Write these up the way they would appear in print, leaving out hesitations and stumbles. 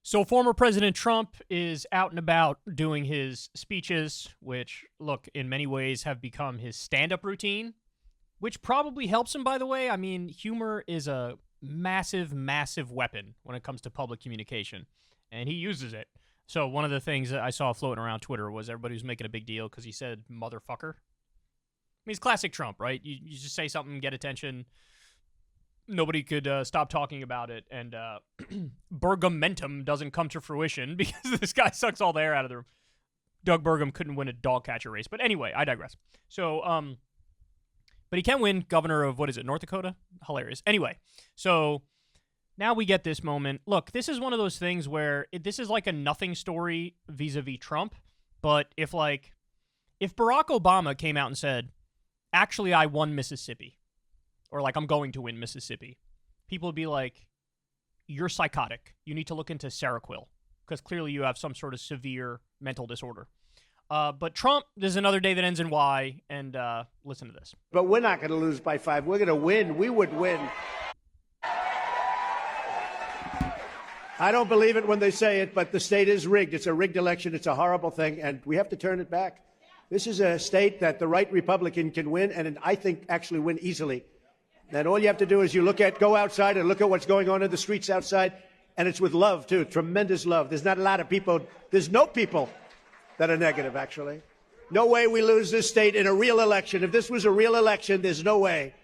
So former President Trump is out and about doing his speeches, which, look, in many ways have become his stand-up routine, which probably helps him, by the way. I mean, humor is a massive, massive weapon when it comes to public communication, and he uses it. So one of the things that I saw floating around Twitter was everybody was making a big deal because he said motherfucker. I mean, it's classic Trump, right? You just say something, get attention. Nobody could stop talking about it, and Bergamentum doesn't come to fruition because this guy sucks all the air out of the room. Doug Burgum couldn't win a dog catcher race. But anyway, I digress. So, but he can win governor of, what is it, North Dakota? Hilarious. Anyway, so now we get this moment. Look, this is one of those things where this is like a nothing story vis-a-vis Trump, but if Barack Obama came out and said, actually, I won Mississippi, or like, I'm going to win Mississippi, people would be like, you're psychotic. You need to look into Seroquel, because clearly you have some sort of severe mental disorder. But Trump, there's another day that ends in Y, and listen to this. But we're not going to lose by 5. We're going to win. We would win. I don't believe it when they say it, but the state is rigged. It's a rigged election. It's a horrible thing, and we have to turn it back. This is a state that the right Republican can win, and I think actually win easily. And all you have to do is go outside and look at what's going on in the streets outside, and it's with love, too, tremendous love. There's not a lot of people, there's no people that are negative, actually. No way we lose this state in a real election. If this was a real election, there's no way.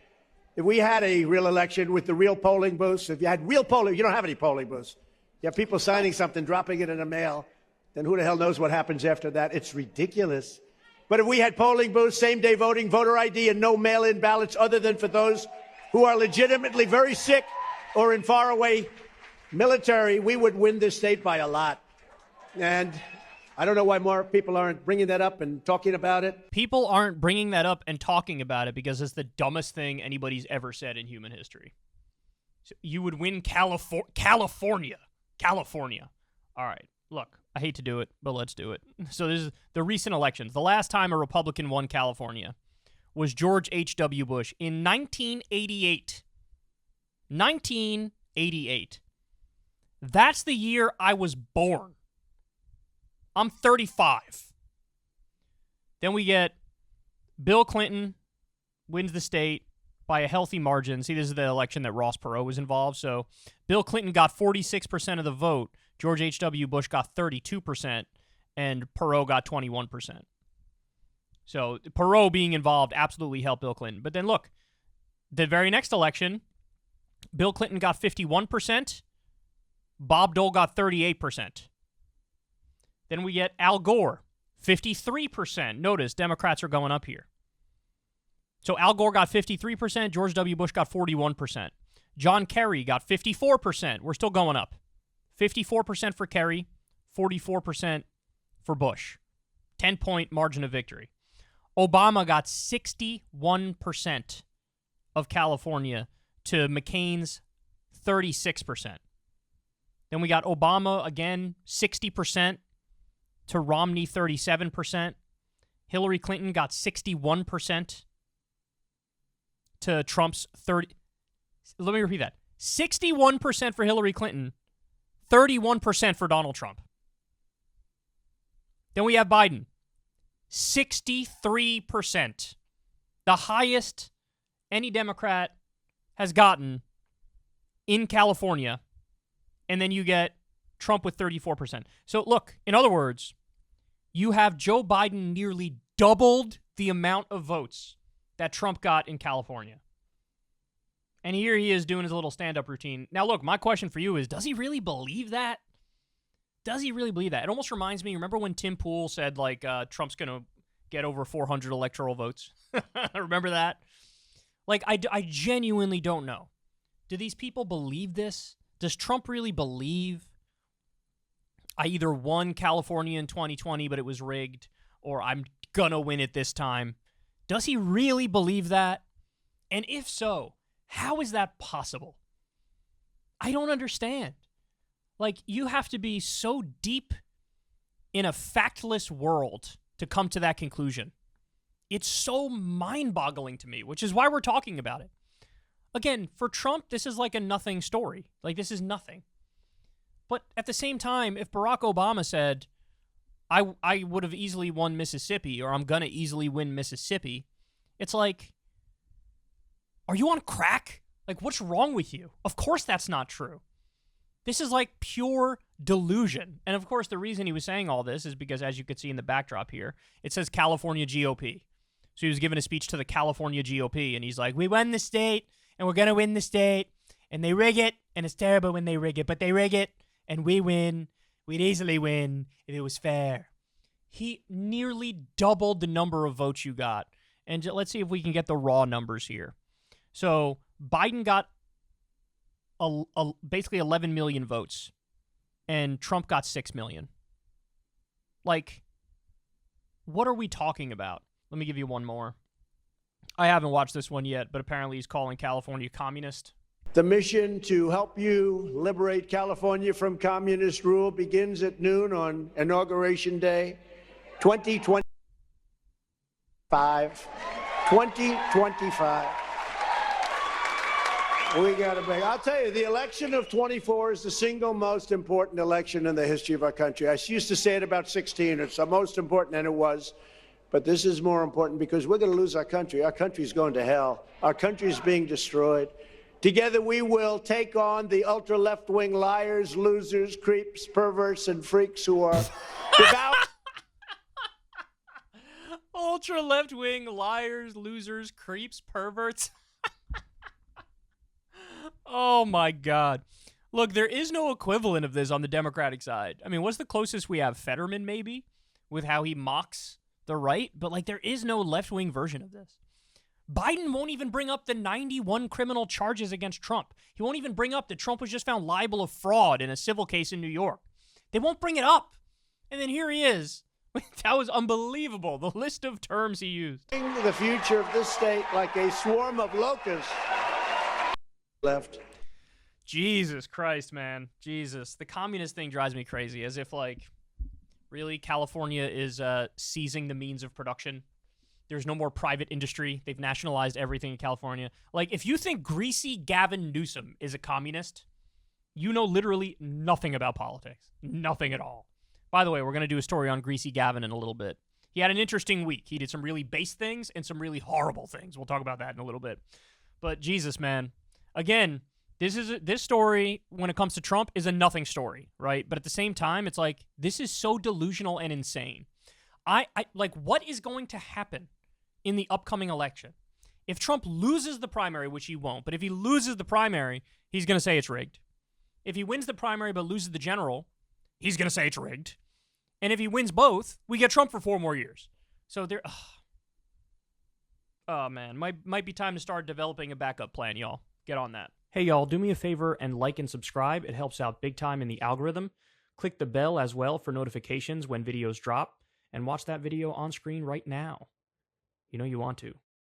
If we had a real election with the real polling booths, if you had real polling, you don't have any polling booths. You have people signing something, dropping it in the mail, then who the hell knows what happens after that? It's ridiculous. But if we had polling booths, same-day voting, voter ID, and no mail-in ballots other than for those who are legitimately very sick or in faraway military, we would win this state by a lot. And I don't know why more people aren't bringing that up and talking about it. People aren't bringing that up and talking about it because it's the dumbest thing anybody's ever said in human history. So you would win California. All right, look, I hate to do it, but let's do it. So this is the recent elections. The last time a Republican won California was George H.W. Bush in 1988. 1988. That's the year I was born. I'm 35. Then we get Bill Clinton wins the state by a healthy margin. See, this is the election that Ross Perot was involved. So Bill Clinton got 46% of the vote. George H.W. Bush got 32%, and Perot got 21%. So Perot being involved absolutely helped Bill Clinton. But then look, the very next election, Bill Clinton got 51%. Bob Dole got 38%. Then we get Al Gore, 53%. Notice, Democrats are going up here. So Al Gore got 53%. George W. Bush got 41%. John Kerry got 54%. We're still going up. 54% for Kerry, 44% for Bush. 10-point margin of victory. Obama got 61% of California to McCain's 36%. Then we got Obama again, 60% to Romney, 37%. Hillary Clinton got 61% to Trump's 30%. Let me repeat that. 61% for Hillary Clinton, 31% for Donald Trump. Then we have Biden, 63%. The highest any Democrat has gotten in California. And then you get Trump with 34%. So look, in other words, you have Joe Biden nearly doubled the amount of votes that Trump got in California. And here he is doing his little stand-up routine. Now look, my question for you is, does he really believe that? Does he really believe that? It almost reminds me, remember when Tim Pool said, like, Trump's going to get over 400 electoral votes? Remember that? Like, I genuinely don't know. Do these people believe this? Does Trump really believe I either won California in 2020, but it was rigged, or I'm going to win it this time? Does he really believe that? And if so, how is that possible? I don't understand. Like, you have to be so deep in a factless world to come to that conclusion. It's so mind-boggling to me, which is why we're talking about it. Again, for Trump, this is like a nothing story. Like, this is nothing. But at the same time, if Barack Obama said, I would have easily won Mississippi, or I'm going to easily win Mississippi, it's like, are you on crack? Like, what's wrong with you? Of course that's not true. This is like pure delusion. And of course, the reason he was saying all this is because, as you could see in the backdrop here, it says California GOP. So he was giving a speech to the California GOP, and he's like, we won the state, and we're going to win the state, and they rig it, and it's terrible when they rig it, but they rig it, and we win. We'd easily win if it was fair. He nearly doubled the number of votes you got. And let's see if we can get the raw numbers here. So Biden got basically 11 million votes, and Trump got 6 million. Like, what are we talking about? Let me give you one more. I haven't watched this one yet, but apparently he's calling California communist. The mission to help you liberate California from communist rule begins at noon on Inauguration Day, 2025. 2025. We got to make. I'll tell you, the election of 24 is the single most important election in the history of our country. I used to say it about 16. It's the most important, and it was. But this is more important because we're going to lose our country. Our country's going to hell. Our country is being destroyed. Together we will take on the ultra-left-wing liars, losers, creeps, perverts, and freaks who are devout. Ultra-left-wing liars, losers, creeps, perverts. Oh, my God. Look, there is no equivalent of this on the Democratic side. I mean, what's the closest we have? Fetterman, maybe, with how he mocks the right? But, like, there is no left-wing version of this. Biden won't even bring up the 91 criminal charges against Trump. He won't even bring up that Trump was just found liable of fraud in a civil case in New York. They won't bring it up. And then here he is. That was unbelievable, the list of terms he used. The future of this state like a swarm of locusts. Left. Jesus Christ, man. Jesus. The communist thing drives me crazy, as if, like, really, California is seizing the means of production. There's no more private industry. They've nationalized everything in California. Like, if you think greasy Gavin Newsom is a communist, you know literally nothing about politics. Nothing at all. By the way, we're going to do a story on Greasy Gavin in a little bit. He had an interesting week. He did some really base things and some really horrible things. We'll talk about that in a little bit. But Jesus, man. Again, this story, when it comes to Trump, is a nothing story, right? But at the same time, it's like, this is so delusional and insane. I like, what is going to happen in the upcoming election? If Trump loses the primary, which he won't, but if he loses the primary, he's going to say it's rigged. If he wins the primary but loses the general, he's going to say it's rigged. And if he wins both, we get Trump for 4 more years. So there, oh man, might be time to start developing a backup plan, y'all. Get on that. Hey, y'all, do me a favor and like and subscribe. It helps out big time in the algorithm. Click the bell as well for notifications when videos drop, and watch that video on screen right now. You know you want to.